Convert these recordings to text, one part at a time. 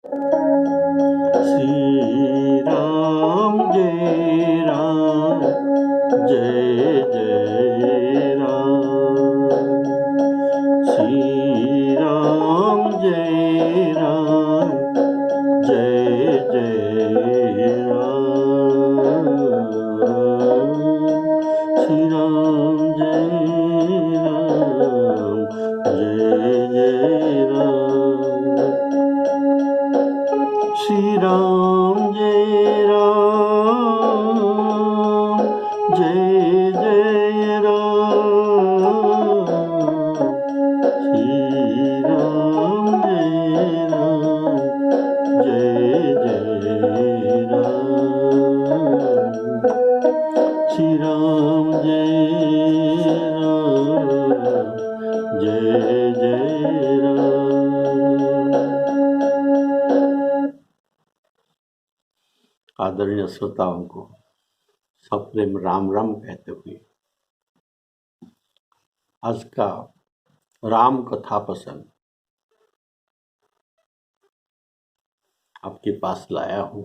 श्री राम जय राम जय जय राम। श्री राम जय राम जय जय राम। श्री राम जय राम जय जय राम। श्री राम जय राम जय जय राम। श्री राम जय राम जय जय राम। श्री राम जय राम जय जय राम। आदरणीय श्रोताओं को सप्रेम राम राम कहते हुए आज का राम कथा प्रसंग आपके पास लाया हूँ।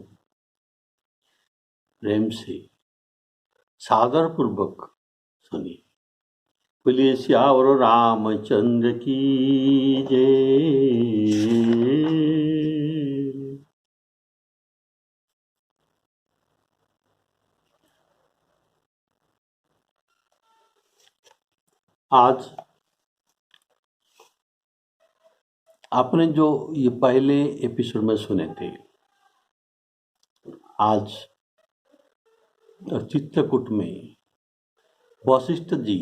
प्रेम से सादर पूर्वक सुनिए। बोलिए सियावर रामचंद्र की जय। आज आपने जो ये पहले एपिसोड में सुने थे, आज चित्रकूट में वशिष्ठ जी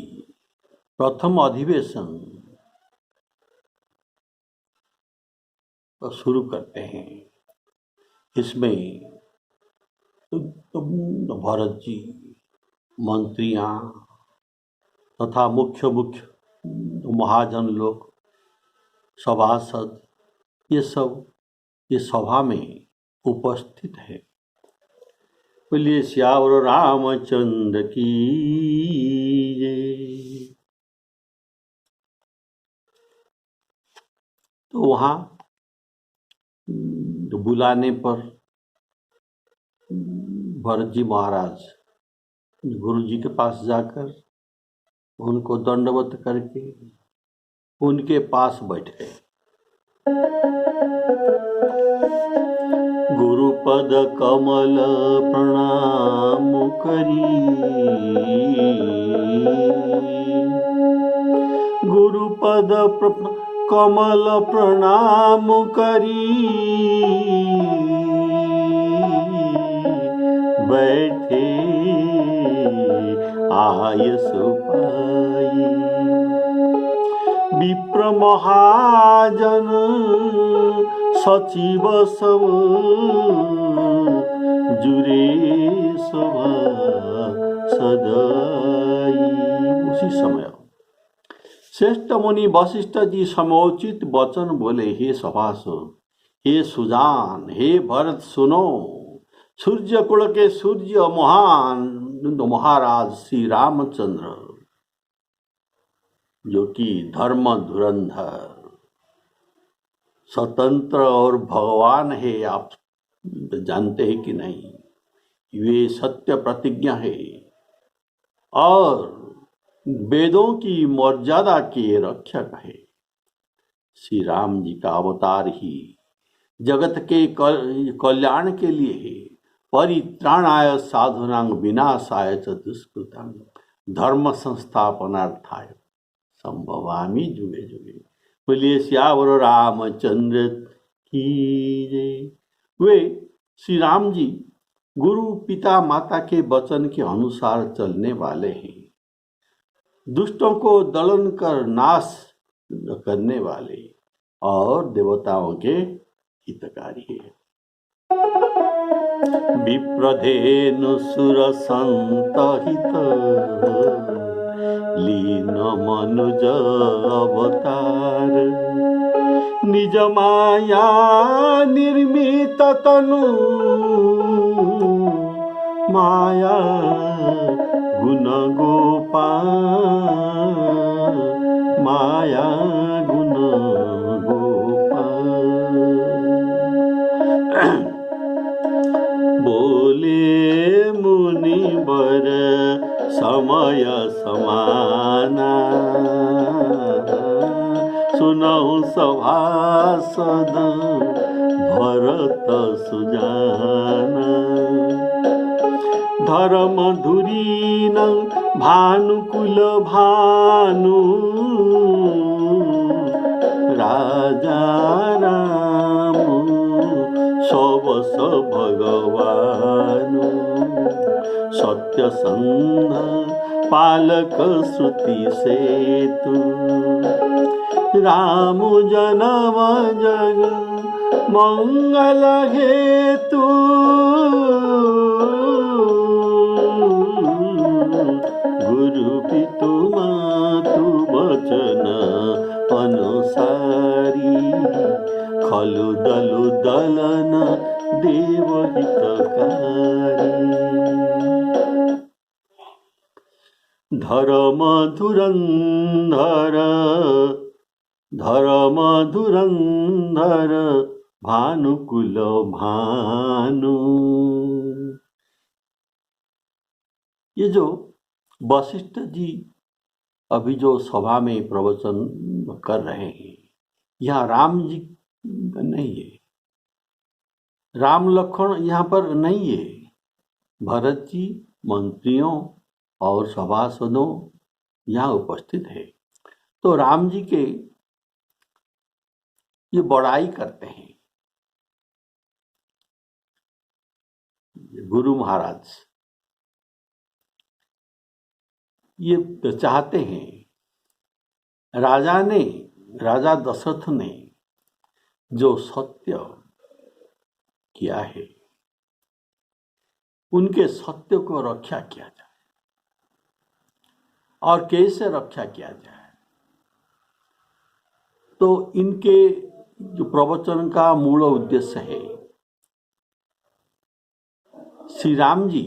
प्रथम अधिवेशन शुरू करते हैं। इसमें भरत जी, मंत्रियां तथा मुख्य महाजन लोग, सभासद, ये सब ये सभा में उपस्थित है। बोलिए सियावर रामचंद्र की जय। तो वहाँ बुलाने पर भरत जी महाराज गुरु जी के पास जाकर उनको दंडवत करके उनके पास बैठ गए। गुरुपद कमल प्रणाम करी, गुरुपद कमल प्रणाम करी, बैठे आय सुपाई। विप्र महाजन सचिव सब जुरे सभा सदाई। उसी समय श्रेष्ठ मुनि वशिष्ठ जी समोचित वचन बोले, हे सभासद, हे सुजान, हे भरत सुनो। सूर्य कुल के सूर्य महान महाराज श्री रामचंद्र, जो कि धर्म धुरंधर स्वतंत्र और भगवान है, आप जानते हैं कि नहीं? वे सत्य प्रतिज्ञा है और वेदों की मर्यादा के रक्षक है। श्री राम जी का अवतार ही जगत के कल्याण के लिए है। परित्राणाय साधुनां विनाशाय च दुष्कृतां धर्म संस्थापनार्थाय संभवामि जुगे जुगे। बोलिए सियावर रामचंद्र की जय। वे श्री राम जी गुरु पिता माता के वचन के अनुसार चलने वाले हैं। दुष्टों को दलन कर नाश करने वाले और देवताओं के हितकारी है। विप्रधेनु सुर संत हित लीन मनुज अवतार। निज माया निर्मित तनु माया गुण गोपाल। माया गुण गोपाल। समय समाना सुनौ सभासद भरत सुजाना धर्म धुरीन भानुकुल भानु राजा राम सबस भगवानु सत्य संध पालक श्रुति सेतु राम जनम जग मंगल हेतु गुरु पितु मातु वचन अनुसारी खलु दलु दलन देवहितकारी धर्म धुरंधर भानुकुल भानु। ये जो वशिष्ठ जी अभी जो सभा में प्रवचन कर रहे हैं, यहाँ राम जी नहीं है, राम लक्ष्मण यहाँ पर नहीं है, भरत जी मंत्रियों और सभासदों यहाँ उपस्थित है। तो राम जी के ये बड़ाई करते हैं गुरु महाराज, ये चाहते हैं राजा दशरथ ने जो सत्य किया है उनके सत्य को रक्षा किया जाए और कैसे रक्षा किया जाए। तो इनके जो प्रवचन का मूल उद्देश्य है, श्री राम जी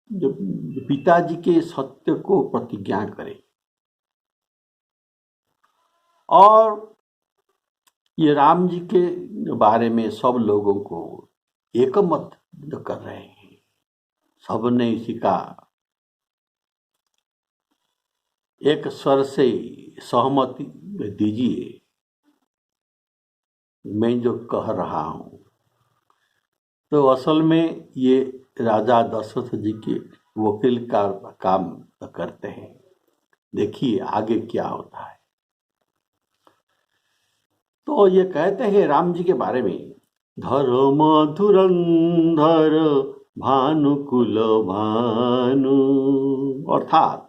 जो पिताजी के सत्य को प्रतिज्ञा करें और ये राम जी के बारे में सब लोगों को एकमत कर रहे हैं, सबने इसी का एक स्वर से सहमति दीजिए, मैं जो कह रहा हूं। तो असल में ये राजा दशरथ जी के वकील का काम करते हैं। देखिए आगे क्या होता है। तो ये कहते हैं राम जी के बारे में, धर्म धुरंधर भानुकुल भानु, अर्थात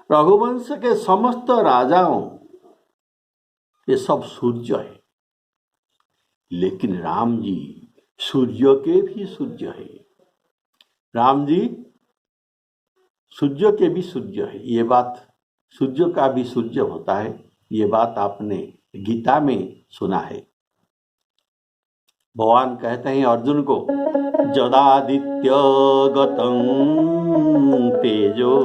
रघुवंश के समस्त राजाओं ये सब सूर्य है, लेकिन राम जी सूर्य के भी सूर्य है। राम जी सूर्य के भी सूर्य है। ये बात सूर्य का भी सूर्य होता है, ये बात आपने गीता में सुना है। भगवान कहते हैं अर्जुन को, जदादित्य गतं तेजो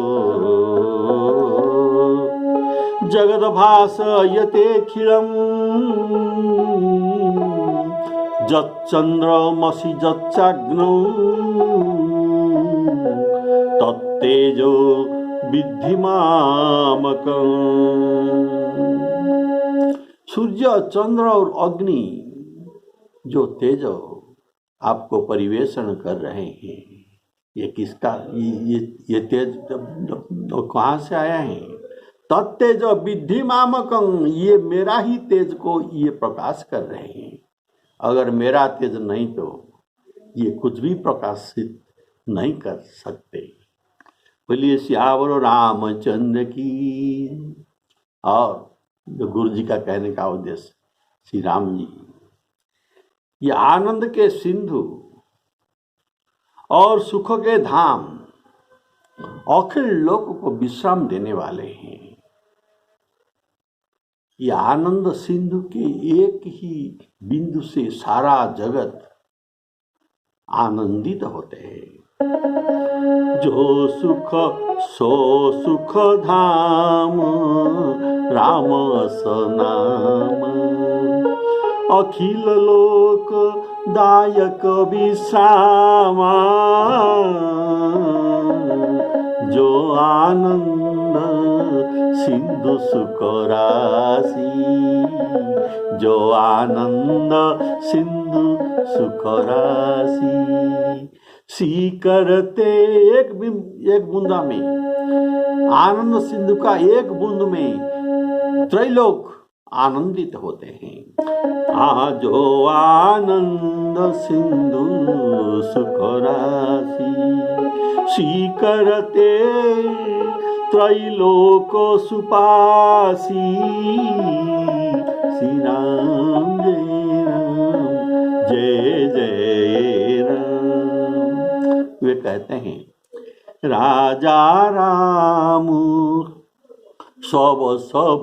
जगद्भासयतेऽखिलम् जच्चन्द्रमसि जच्चाग्नौ तत्तेजो विद्धि मामकम्। सूर्य, चंद्र और अग्नि जो तेज आपको परिवेशन कर रहे हैं, ये किसका, ये तेज कहाँ से आया है? तत्तेज विद्धि मामकं, ये मेरा ही तेज को ये प्रकाश कर रहे हैं। अगर मेरा तेज नहीं तो ये कुछ भी प्रकाशित नहीं कर सकते। बोलिए सियावर रामचंद्र की। और जो गुरु जी का कहने का उद्देश्य, श्री राम जी ये आनंद के सिंधु और सुख के धाम अखिल लोक को विश्राम देने वाले हैं। ये आनंद सिंधु के एक ही बिंदु से सारा जगत आनंदित होते हैं। जो सुख सो सुख धाम राम अस नाम, अखिल लोक दायक विश्राम, जो आनंद सिंधु सुख राशि, जो आनंद सिंधु सुख राशि। सीकरते एक बूंदा में, आनंद सिंधु का एक बूंद में त्रैलोक आनंदित होते हैं। जो आनंद सिंधु सुख राशि, सीकरते त्रैलोक सुपासी। श्री राम जय जय राम। वे कहते हैं राजा राम सब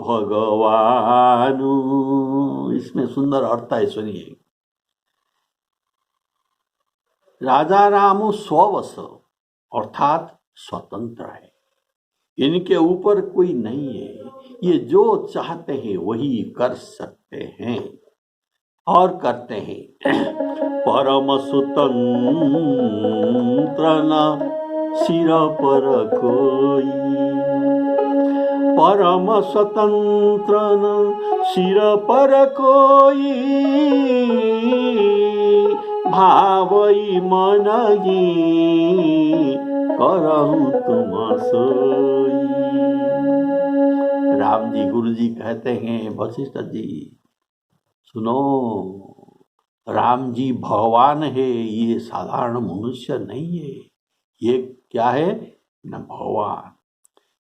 भगवान। इसमें सुंदर अर्थ है, सुनिए। राजा राम स्ववश अर्थात स्वतंत्र है, इनके ऊपर कोई नहीं है। ये जो चाहते हैं वही कर सकते हैं और करते हैं। परम स्वतंत्र न सिर पर कोई, परम स्वतंत्र न सिर पर कोई। भावई मनगी करहु तुम सोई। राम जी, गुरु जी कहते हैं वशिष्ठ जी, सुनो, राम जी भगवान है, ये साधारण मनुष्य नहीं है। ये क्या है न, भगवान।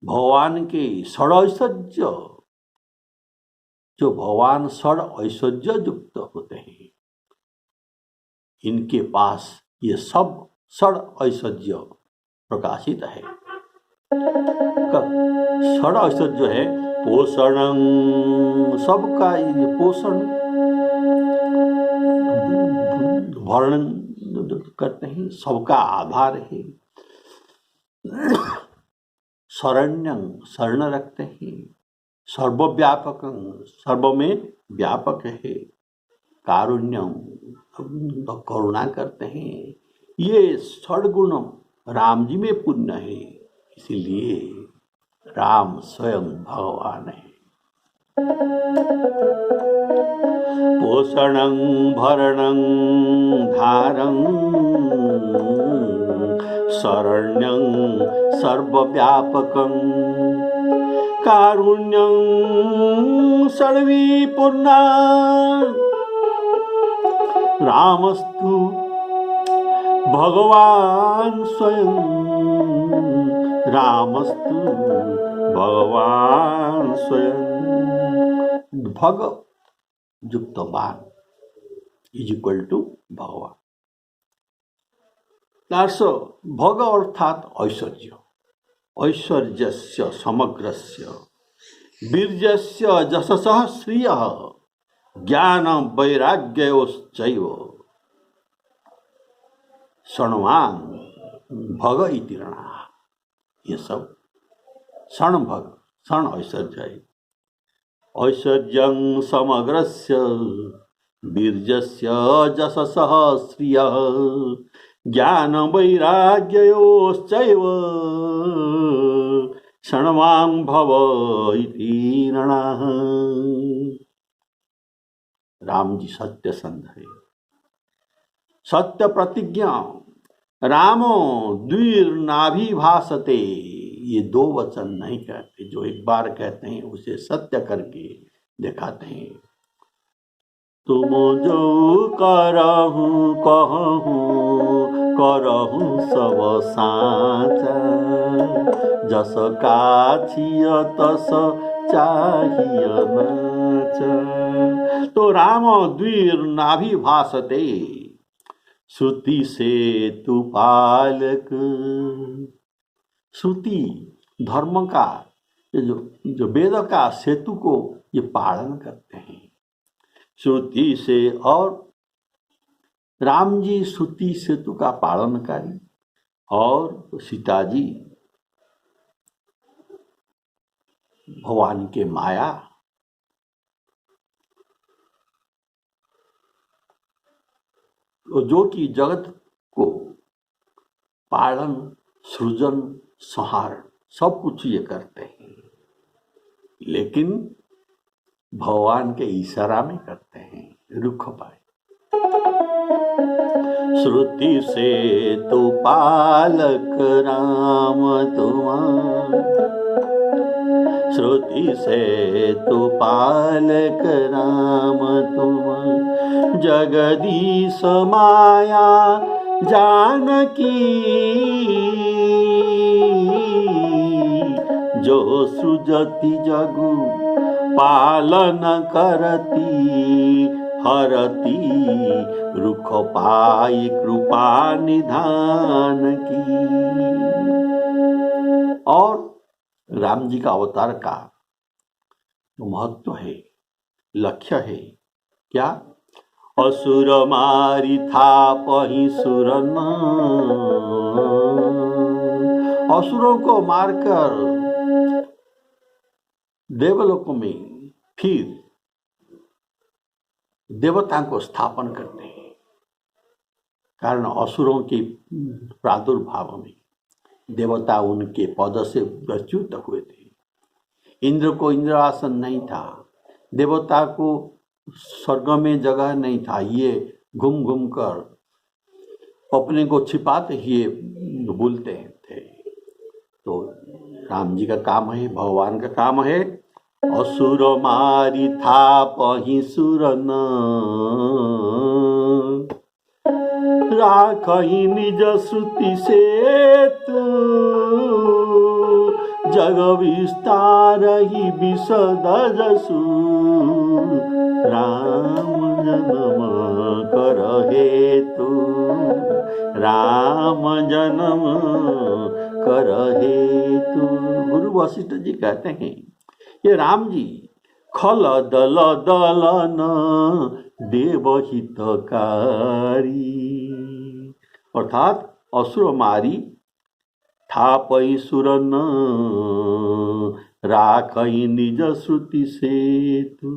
भगवान के षड ऐश्वर्य, जो भगवान षड ऐश्वर्य युक्त होते हैं, इनके पास ये सब षड ऐश्वर्य प्रकाशित है। षड ऐश्वर्य जो है, पोषण, सबका ये पोषण, वर्णन करते हैं, सबका आधार है। शरण्यं, शरण रखते हैं। सर्वव्यापक, सर्व में व्यापक है। कारुण्यम, करुणा करते हैं। ये षड्गुण राम जी में पूर्ण है, इसीलिए राम स्वयं भगवान है। पोषणं भरणं धारं शरण्यं सर्वव्यापकं कारुण्यं सर्वपूर्णा रामस्तु भगवान स्वयं रामस्तु भगवान स्वयं। भग युक्तवान इज इक्वल टू भगवान। भग अर्थात ऐश्वर्य, ऐश्वर्यस्य समग्रस्य वीर्यस्य जशसः श्रियः ज्ञान वैराग्योश्चैव क्षणवान भग इति रणः। ये सब क्षण भग, क्षण ऐश्वर्य है। ऐश्वर्यं समग्रस्य वीर्यस्य जशसः श्रियः ज्ञान वैराग्योश्चैव क्षणवान् भव इति रणः। राम जी सत्य संध है, सत्य प्रतिज्ञा। रामो द्विर्नाभि भासते, ये दो वचन नहीं कहते, जो एक बार कहते हैं उसे सत्य करके दिखाते हैं। तुम जो करहु कहहु करहु सब साचा जस काछिय तस चाहिय नाचा। तो राम द्विर नाभि भासते, श्रुति से तु पालक। श्रुति धर्म का, जो वेद का सेतु को ये पालन करते हैं श्रुति से। और राम जी श्रुति सेतु का पालनकारी, और सीता जी भगवान के माया। जो कि जगत को पालन, सृजन, संहार सब कुछ ये करते हैं, लेकिन भगवान के इशारा में करते हैं। रुख पाए श्रुति से तो पालक राम तुम, श्रुति से तो पालक राम तुम, जगदीश माया जानकी, जो सृजति जगु पालन करती, हरती रुख पाई कृपा निधान की। और राम जी का अवतार का महत्व है, लक्ष्य है क्या? असुर मारी था पही सुरन, असुरों को मारकर देवलोकों में फिर देवता को स्थापन करते हैं। कारण असुरों के प्रादुर्भाव में देवता उनके पद से च्युत हुए थे। इंद्र को इंद्रासन नहीं था, देवता को स्वर्ग में जगह नहीं था। ये घूम घूम कर अपने को छिपाते ही बोलते थे। तो राम जी का काम है, भगवान का काम है, असुर मारी था पही सुरन, राखही निज श्रुति से तू, जग विस्तार ही विशद जसु, राम जन्म कर हेतु, राम जन्म कर हेतु। गुरु वशिष्ठ जी कहते हैं, ये राम जी खल दल दलन देवहितकारी, अर्थात असुर मारी थापई सुरन, राखई निज श्रुति से तू।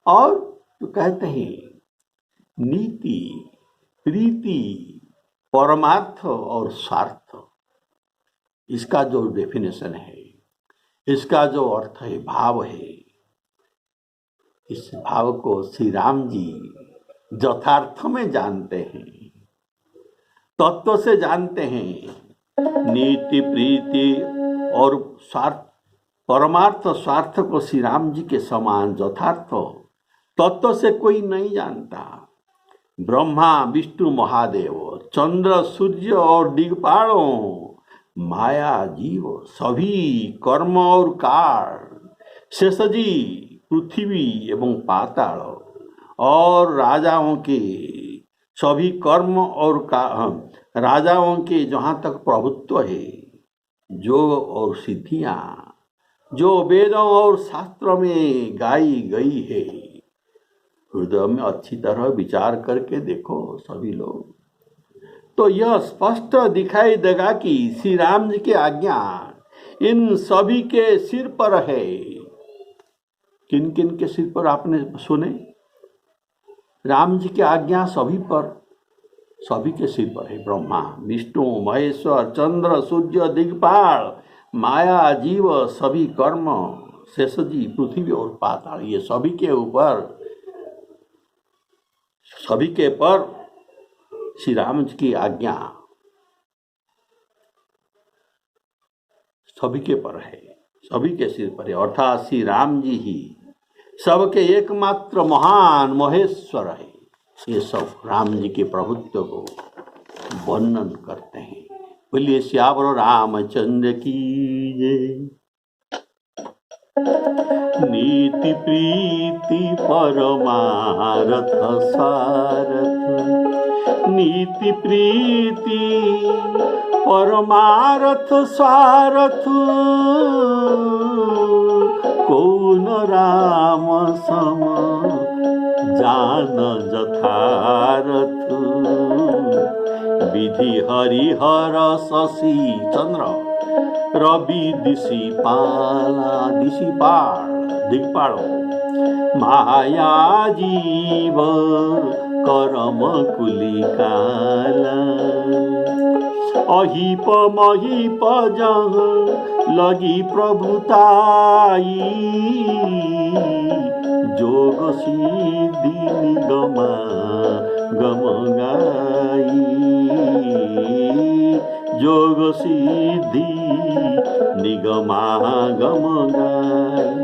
और तो कहते हैं नीति, प्रीति, परमार्थ और स्वार्थ, इसका जो डेफिनेशन है, इसका जो अर्थ है, भाव है, इस भाव को श्री राम जी यथार्थ में जानते हैं, तत्व से जानते हैं। नीति, प्रीति और स्वार्थ, परमार्थ, स्वार्थ को श्री राम जी के समान यथार्थ तत्व से कोई नहीं जानता। ब्रह्मा, विष्णु, महादेव, चंद्र, सूर्य और दिक्पालों, माया, जीव, सभी कर्म और काल, शेषजी, पृथ्वी एवं पाताल और राजाओं के सभी कर्म और राजाओं के जहाँ तक प्रभुत्व है, जो और सिद्धियाँ जो वेदों और शास्त्रों में गाई गई है, हृदय में अच्छी तरह विचार करके देखो सभी लोग, तो यह स्पष्ट दिखाई देगा कि श्री राम जी की आज्ञा इन सभी के सिर पर है। किन किन के सिर पर आपने सुने? राम जी की आज्ञा सभी पर, सभी के सिर पर है। ब्रह्मा, विष्णु, महेश्वर, चंद्र, सूर्य, दिक्पाल, माया, जीव, सभी कर्म, शेषजी, पृथ्वी और पाताल, ये सभी के ऊपर, सभी के पर श्री राम जी की आज्ञा सभी के पर है, सभी के सिर पर है। अर्थात श्री राम जी ही सबके एकमात्र महान महेश्वर है। ये सब राम जी के प्रभुत्व को वर्णन करते हैं। बोलिए श्यावर रामचंद्र की जय। नीति प्रीति परमारथ सारथ, नीति प्रीति परमारथ सारथ, कौन राम सम जान जथारथ, विधि हरिहर शशि चंद्र रवि दिशिपाला, दिशिपाल दिक्पाल, माया जीव करम कुलिकाला। अहिप महिप जहाँ लगी प्रभुताई, जोग सिद्धि निगमा गम गाई, जोग सिद्धि निगमागम गाई।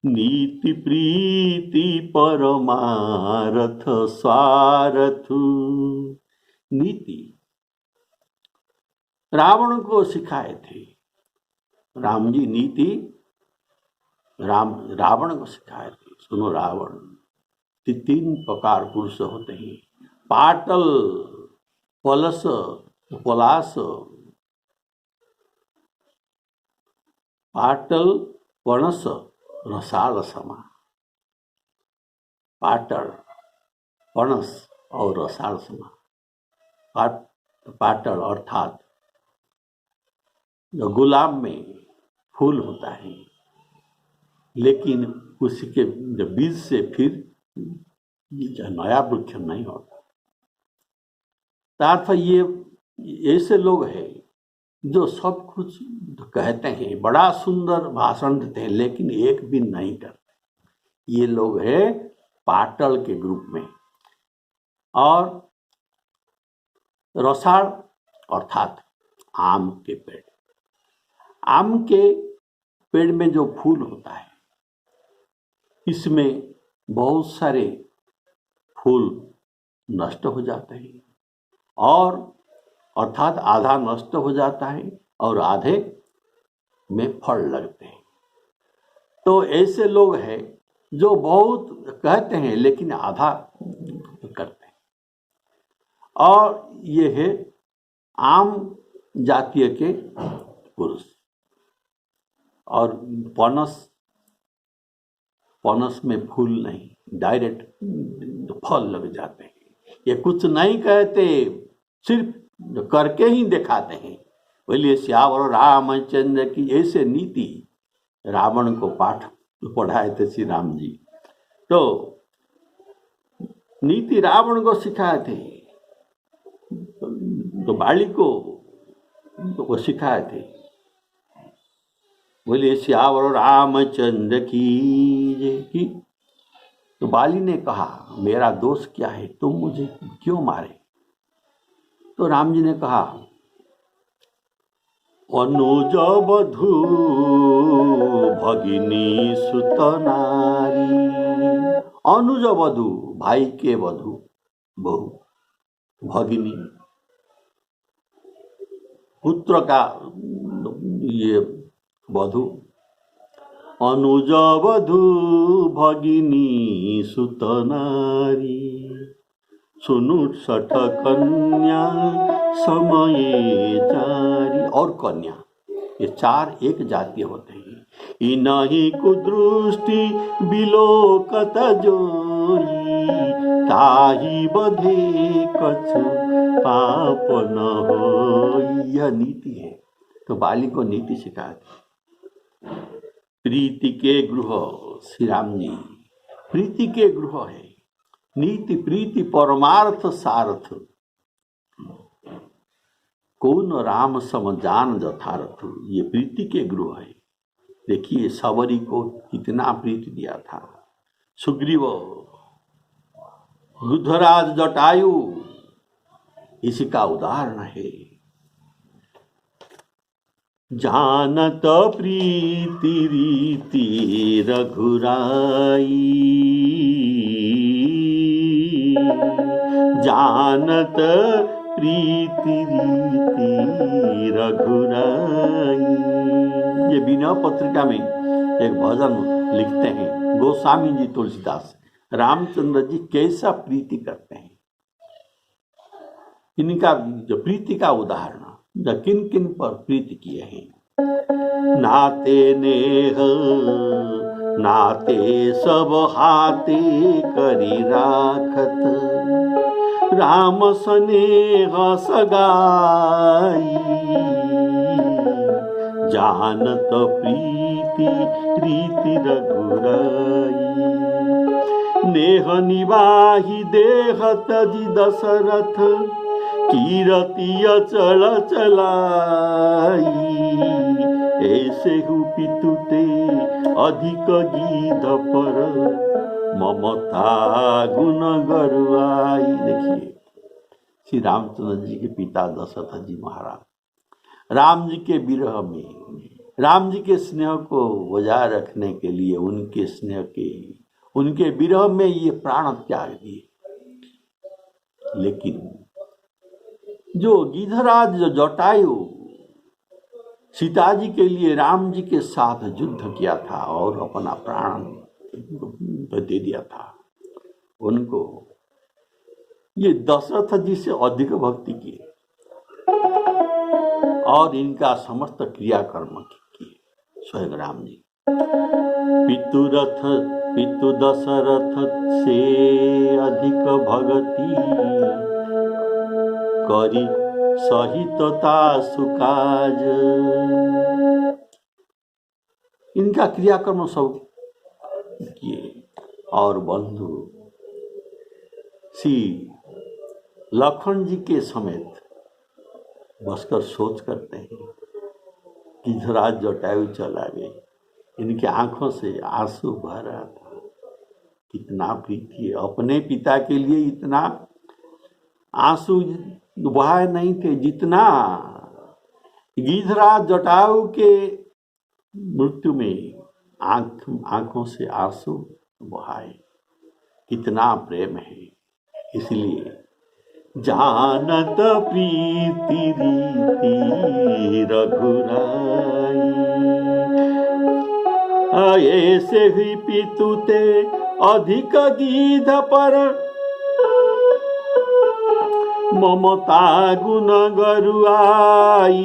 नीति प्रीति परमारथ स्वार्थ। नीति रावण को सिखाए थे राम जी, नीति रावण को सिखाए थे। सुनो रावण, तीन प्रकार पुरुष होते हैं, पाटल, पलस, पलास। पाटल, पणस, रसाल समा। पाटल, पणस और रसाल समा। पाटल अर्थात जो गुलाब में फूल होता है, लेकिन उसके बीज से फिर नया वृक्ष नहीं होता। अर्थ ये ऐसे लोग हैं जो सब कुछ कहते हैं, बड़ा सुंदर भाषण देते हैं, लेकिन एक भी नहीं करते। ये लोग हैं पाटल के ग्रुप में। और रसाल अर्थात आम के पेड़। आम के पेड़ में जो फूल होता है, इसमें बहुत सारे फूल नष्ट हो जाते हैं, और अर्थात आधा नष्ट हो जाता है और आधे में फल लगते हैं। तो ऐसे लोग हैं जो बहुत कहते हैं लेकिन आधा करते हैं। और ये है आम जातीय के पुरुष। और पनस में फूल नहीं, डायरेक्ट फल लग जाते हैं। ये कुछ नहीं कहते, सिर्फ करके ही दिखाते हैं। बोलिए श्यावर रामचंद्र की। ऐसे नीति रावण को पाठ पढ़ाए थे श्री राम जी। तो नीति रावण को सिखाए थे, तो बाली को वो सिखाए थे। बोलिए श्यावर रामचंद्र की। तो बाली ने कहा, मेरा दोष क्या है, तुम मुझे क्यों मारे? तो राम जी ने कहा, अनुज वधू भगिनी सुत नारी। अनुज वधू, भाई के वधू, बहू, भगिनी पुत्र का ये वधू। अनुज वधू भगिनी सुत नारी, सुनु सठ कन्या समय चारी। और कन्या, ये चार एक जातीय होते हैं। इनहि कुदृष्टि बिलोकत जोई, ताहि बधे कछु पाप न होई। यह नीति है। तो बाली को नीति सिखाती। प्रीति के गृह, श्री राम जी प्रीति के गृह है। नीति प्रीति परमार्थ सारथ, कौन राम सम जान जथारथ। ये प्रीति के गृह है। देखिए सबरी को कितना प्रीति दिया था। सुग्रीव, रुद्रराज, जटायु, इसी का उदाहरण है। जानत प्रीति रीति रघुराई, जानत प्रीति रीति रघुराई। ये बिना पत्रिका में एक भजन लिखते हैं गोस्वामी जी तुलसीदास। रामचंद्र जी कैसा प्रीति करते हैं, इनका जो प्रीति का उदाहरण किन किन पर प्रीति किए हैं। नाते नेह नाते सब हाथे करी राखत, राम स्नेह सगाई, जानत प्रीति रीति रघुराई। नेह निवाही देह तजी दशरथ कीरति अचल चलाई। ऐसे हु पितुते अधिक गीध पर ममता गुण गरुआई। देखिए श्री रामचंद्र जी के पिता दशरथ जी महाराज राम जी के विरह में, राम जी के स्नेह को बजाय रखने के लिए, उनके स्नेह के, उनके विरह में ये प्राण त्याग दिए। लेकिन जो गिधराज जो जटायु सीता जी के लिए राम जी के साथ युद्ध किया था और अपना प्राण दे दिया था, उनको ये दशरथ जी से अधिक भक्ति की और इनका समस्त क्रियाकर्म किए स्वयं राम जी। पितु दशरथ से अधिक भगति करी सहितता सुकाज। इनका क्रियाकर्म सब किए और बंधु श्री लक्ष्मण जी के समेत बसकर सोच करते हैं कि गिधराज जटायु चला गए, इनके आंखों से आंसू बह रहा था। कितना प्रीति है, अपने पिता के लिए इतना आंसू बहाए नहीं थे जितना गिधराज जटायु के मृत्यु में आंखों से आंसू बहाए। कितना प्रेम है। इसलिए जानत प्रीति रीति रघुराई, ऐसे ही पितुते अधिक गीध पर ममता गुण गरुआई।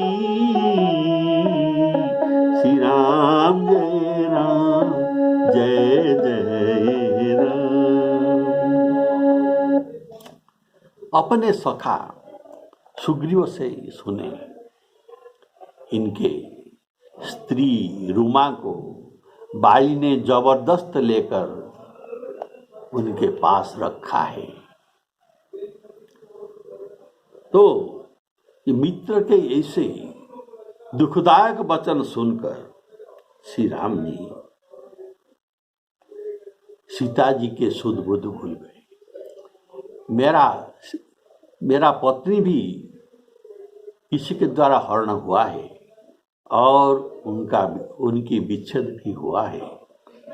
श्री राम जय राम जय जय राम। अपने सखा सुग्रीव से सुने इनके स्त्री रुमा को बाली ने जबरदस्त लेकर उनके पास रखा है। तो मित्र के ऐसे दुखदायक वचन सुनकर श्री राम जी सीता जी के सुध बुध भूल गए। मेरा पत्नी भी किसी के द्वारा हरण हुआ है और उनकी विच्छेद भी हुआ है।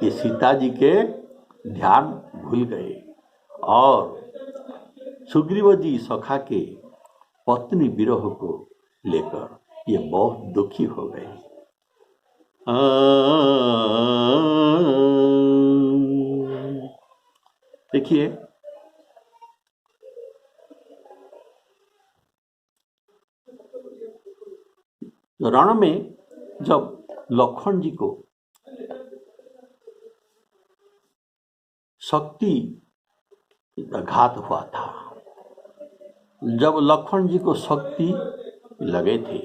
ये सीता जी के ध्यान भूल गए और सुग्रीव जी सखा के पत्नी विरह को लेकर ये बहुत दुखी हो गए। देखिए रण में जब लक्ष्मण जी को शक्ति घात हुआ था, जब लक्ष्मण जी को शक्ति लगे थे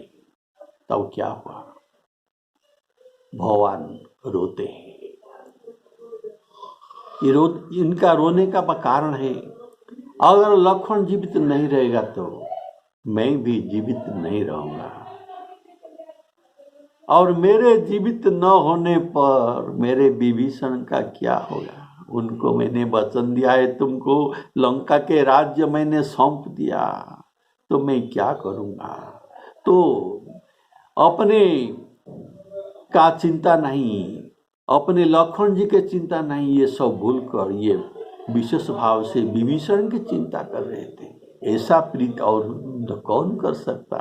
तब क्या हुआ? भगवान रोते हैं। इनका रोने का कारण है, अगर लक्ष्मण जीवित नहीं रहेगा तो मैं भी जीवित नहीं रहूंगा और मेरे जीवित न होने पर मेरे विभीषण का क्या होगा? उनको मैंने वचन दिया है, तुमको लंका के राज्य मैंने सौंप दिया, तो मैं क्या करूंगा? तो अपने का चिंता नहीं, अपने लक्ष्मण जी के चिंता नहीं, ये सब भूलकर ये विशेष भाव से विभीषण की चिंता कर रहे थे। ऐसा प्रीत और कौन कर सकता?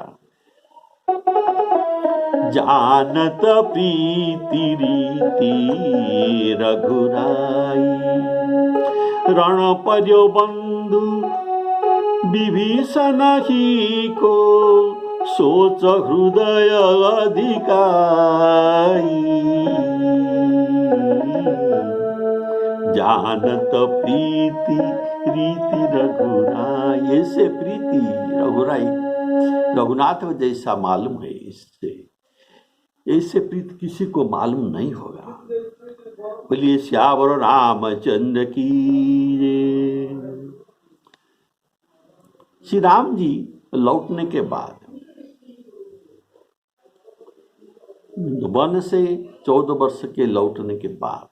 जानत प्रीति रीति रघुराई, रण पर्यो बंधु विभीषण ही को सोच हृदय अधिकाई। जानत प्रीति रीति रघुराई, ऐसे प्रीति रघुराई रघुनाथ जैसा मालूम है। इससे ऐसे प्रीत किसी को मालूम नहीं होगा। बोलिए श्यावर रामचंद्र की जय। श्री राम जी लौटने के बाद वन से 14 वर्ष के लौटने के बाद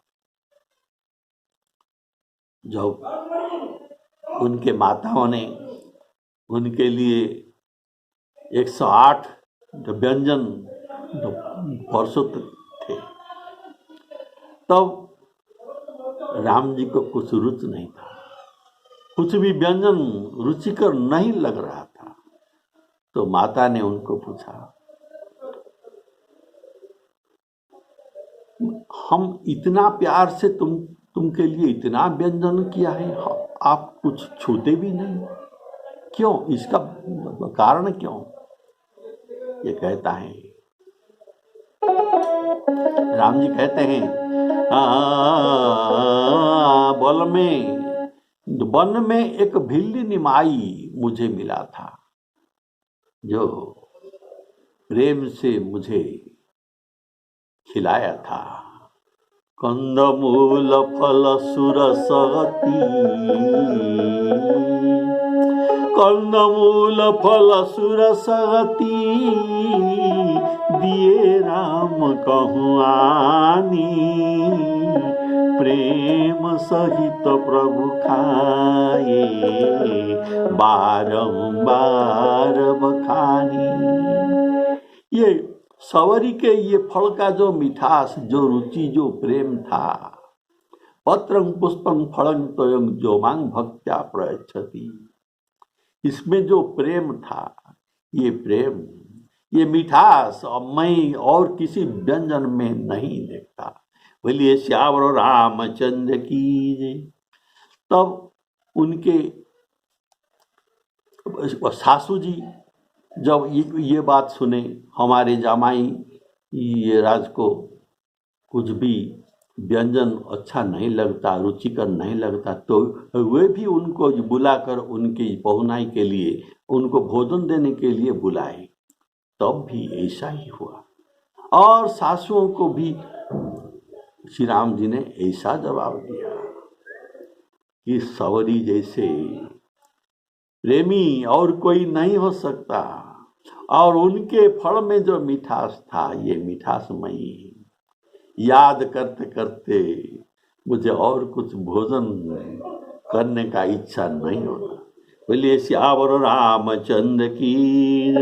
जब उनके माताओं ने उनके लिए 108 व्यंजन प्रस्तुत थे, तब राम जी को कुछ रुच नहीं था, कुछ भी व्यंजन रुचिकर नहीं लग रहा था। तो माता ने उनको पूछा, हम इतना प्यार से तुमके लिए इतना व्यंजन किया है, आप कुछ छूते भी नहीं, क्यों? इसका कारण क्यों? ये कहता है, राम जी कहते हैं, वन में एक भिल्ली निमाई मुझे मिला था, जो प्रेम से मुझे खिलाया था। कंदमूल फल सुरसती, कंदमूल फल सुरसती, दिए राम कहूँ आनी, प्रेम सहित प्रभु खाए, बारंबार बखानी। ये सवरी के ये फल का जो मिठास, जो रुचि, जो प्रेम था, पत्रं पुष्पं फलं तोयं जो मांग भक्त्या प्रयच्छति, इसमें जो प्रेम था, ये प्रेम, ये मिठास मैं और किसी व्यंजन में नहीं देखता। बोलिए श्यावर रामचंद्र की जय। तब उनके सासू जी जब ये बात सुने, हमारे जामाई ये राज को कुछ भी व्यंजन अच्छा नहीं लगता, रुचिकर नहीं लगता, तो वे भी उनको बुलाकर उनकी पहुनाई के लिए, उनको भोजन देने के लिए बुलाए। तब भी ऐसा ही हुआ, और सासुओं को भी श्री राम जी ने ऐसा जवाब दिया कि सवरी जैसे प्रेमी और कोई नहीं हो सकता, और उनके फल में जो मिठास था, ये मिठास मैं याद करते करते मुझे और कुछ भोजन करने का इच्छा नहीं होता। बोलिए श्यावर रामचंद्र की।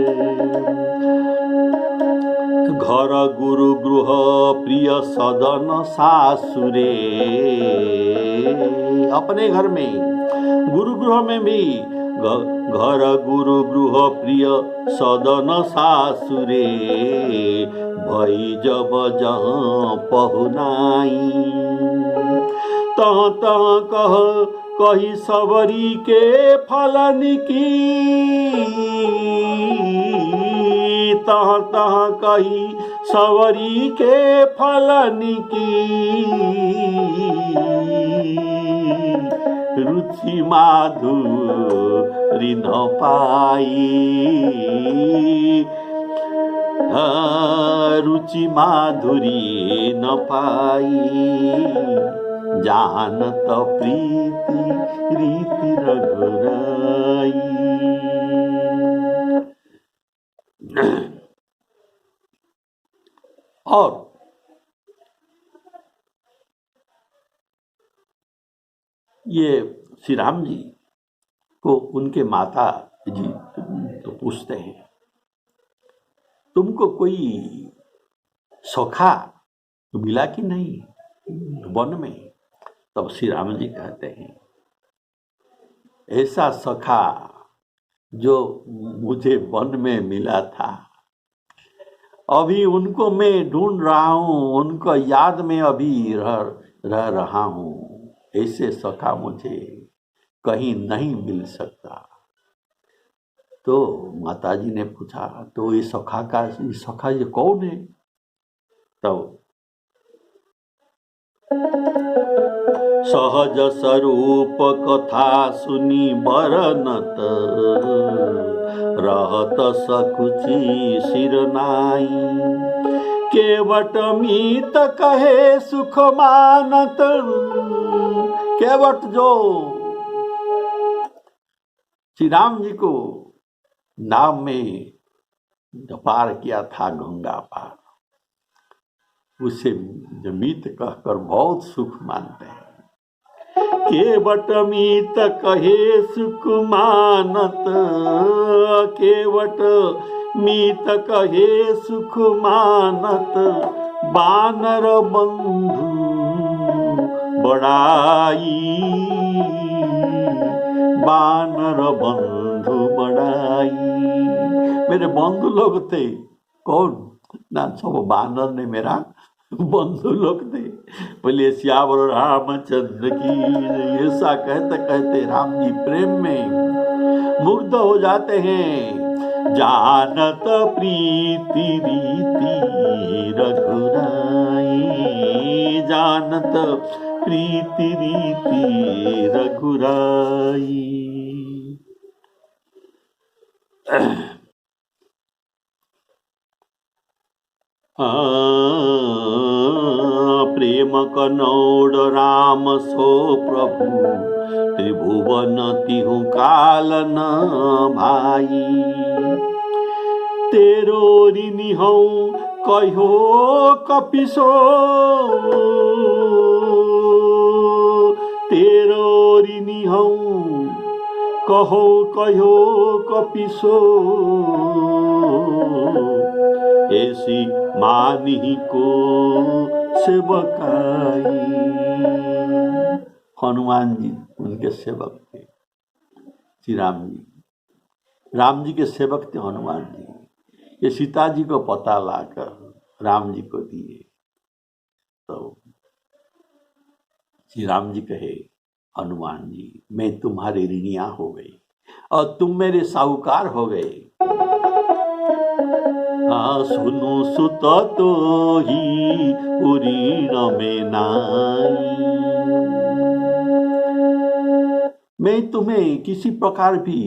घर गुरु गृह प्रिय सदन सासुरे, अपने घर में, गुरु गृह में भी, घर गुरु गृह प्रिय सदन सासुरे, भई जब जहाँ पहुनाई, तहाँ तहाँ कही सबरी के फलन की, तहाँ तहाँ कही सवरी के फलन की, रुचि माधुरी न पाई, रुचि माधुरी न पाई, जानत प्रीति रीति रघुराई। और ये श्री राम जी को उनके माता जी तो पूछते हैं, तुमको कोई सखा मिला कि नहीं वन में? तब श्री राम जी कहते हैं, ऐसा सखा जो मुझे वन में मिला था, अभी उनको मैं ढूंढ रहा हूँ, उनको याद में अभी रह रहा हूँ। ऐसे सखा मुझे कहीं नहीं मिल सकता। तो माताजी ने पूछा, तो ये सखा ये कौन है? तब सहज स्वरूप कथा सुनी बरनत, रहत सकुची सिर नाई, केवट मीत कहे सुख मानत। केवट जो श्री राम जी को नाव में पार किया था गंगा पार, उसे मीत कहकर बहुत सुख मानते हैं। केवट मीत कहे सुख मानत, केवट मीत कहे सुख मानत, बानर बंधु बड़ाई, बानर बंधु बड़ाई। मेरे बंधु लोग थे, कौन ना, सब बानर ने मेरा बंधु लोग थे। बोले श्यावर रामचंद्र की। ऐसा कहते कहते राम जी प्रेम में मुग्ध हो जाते हैं। जानत प्रीति रीति रघुराई, जानत प्रीति रीति रघुराई। प्रेम कनौड़ राम सो प्रभु, त्रिभुवन तिहु काल न भाई। तेरो ऋणी हूँ कहो कपिसो, तेरो ऋणी हूँ कहो कहो कपिसो, ऐसी मानी को सेवकाई। हनुमान जी उनके सेवक थे, श्री राम जी के सेवक थे हनुमान जी। ये सीता जी को पता लाकर राम जी को दिए, तो श्री राम जी कहे हनुमान जी मैं तुम्हारी ऋणिया हो गई और तुम मेरे साहूकार हो गए। सुनु सुत तो ही उरीण में नाई, मैं तुम्हें किसी प्रकार भी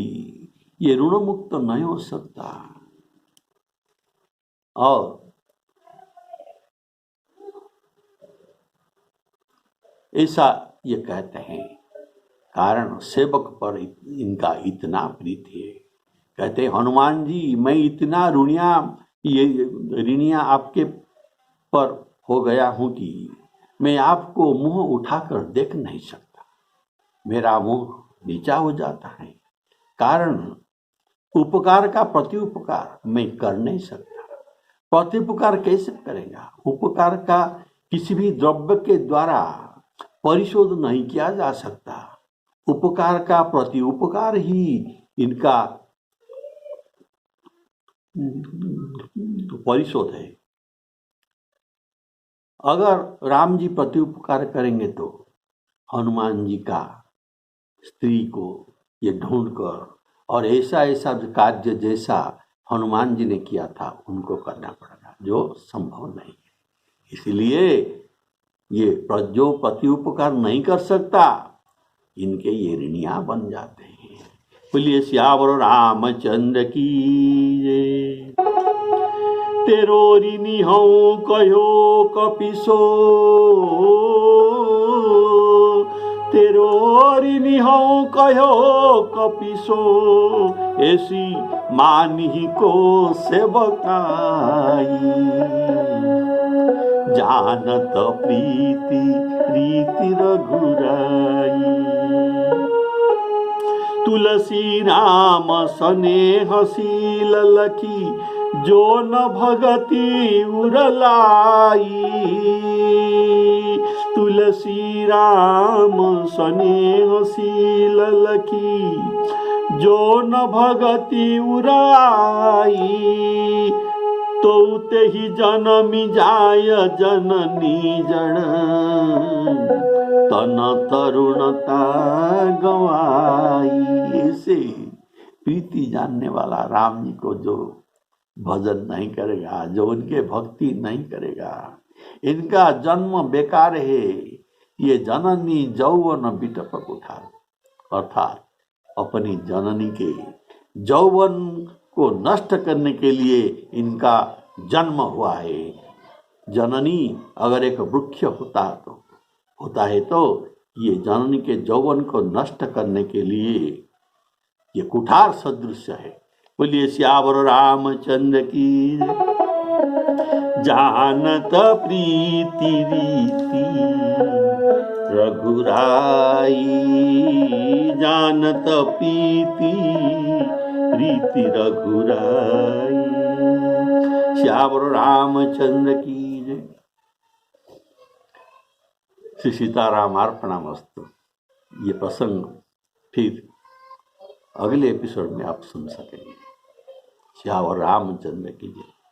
ये ऋण मुक्त नहीं हो सकता। और ऐसा ये कहते हैं, कारण सेवक पर इनका इतना प्रीति है। कहते हनुमान जी मैं इतना ऋणिया आपके पर हो गया हूं कि मैं आपको मुंह उठाकर देख नहीं सकता, मेरा मुंह नीचा हो जाता है। कारण उपकार का प्रति उपकार मैं कर नहीं सकता। प्रति उपकार कैसे करेगा? उपकार का किसी भी द्रव्य के द्वारा परिशोध नहीं किया जा सकता। उपकार का प्रति उपकार ही इनका परिशोध है। अगर राम जी प्रति उपकार करेंगे तो हनुमान जी का स्त्री को ये ढूंढकर और ऐसा ऐसा कार्य जैसा हनुमान जी ने किया था उनको करना पड़ेगा, जो संभव नहीं है। इसलिए ये जो प्रति उपकार नहीं कर सकता, इनके ये ऋणिया बन जाते हैं। बोलिए श्यावर रामचंद्र की जय। तेरो ऋणी हूँ कहो कपिसो, तेरो ऋणी हूँ कहो कपिसो, ऐसी मानी को सेवकाई। जानत प्रीति रीति रघुराई, तुलसी राम स्नेहशील लखी, जो न भगति उरलाई। तुलसी राम स्नेहशील लखी, जो न भगति उराई। तो ते ही जनमी जाय जननी जड़, तन तरुणता गवाई। ऐसे प्रीति जानने वाला राम जी को जो भजन नहीं करेगा, जो उनके भक्ति नहीं करेगा, इनका जन्म बेकार है। ये जननी जौवन बिटपक उठा, अर्थात अपनी जननी के जौवन को नष्ट करने के लिए इनका जन्म हुआ है। जननी अगर एक वृक्ष होता है तो ये जननी के यौवन को नष्ट करने के लिए ये कुठार सदृश है। बोलिए सियावर रामचंद्र की। जानत प्रीति रीति रघुराई, जानत प्रीति रीति रघुराई। सियावर रामचंद्र की जय। श्री सीताराम अर्पणमस्तु। ये प्रसंग फिर अगले एपिसोड में आप सुन सकेंगे। सियावर रामचंद्र की जय।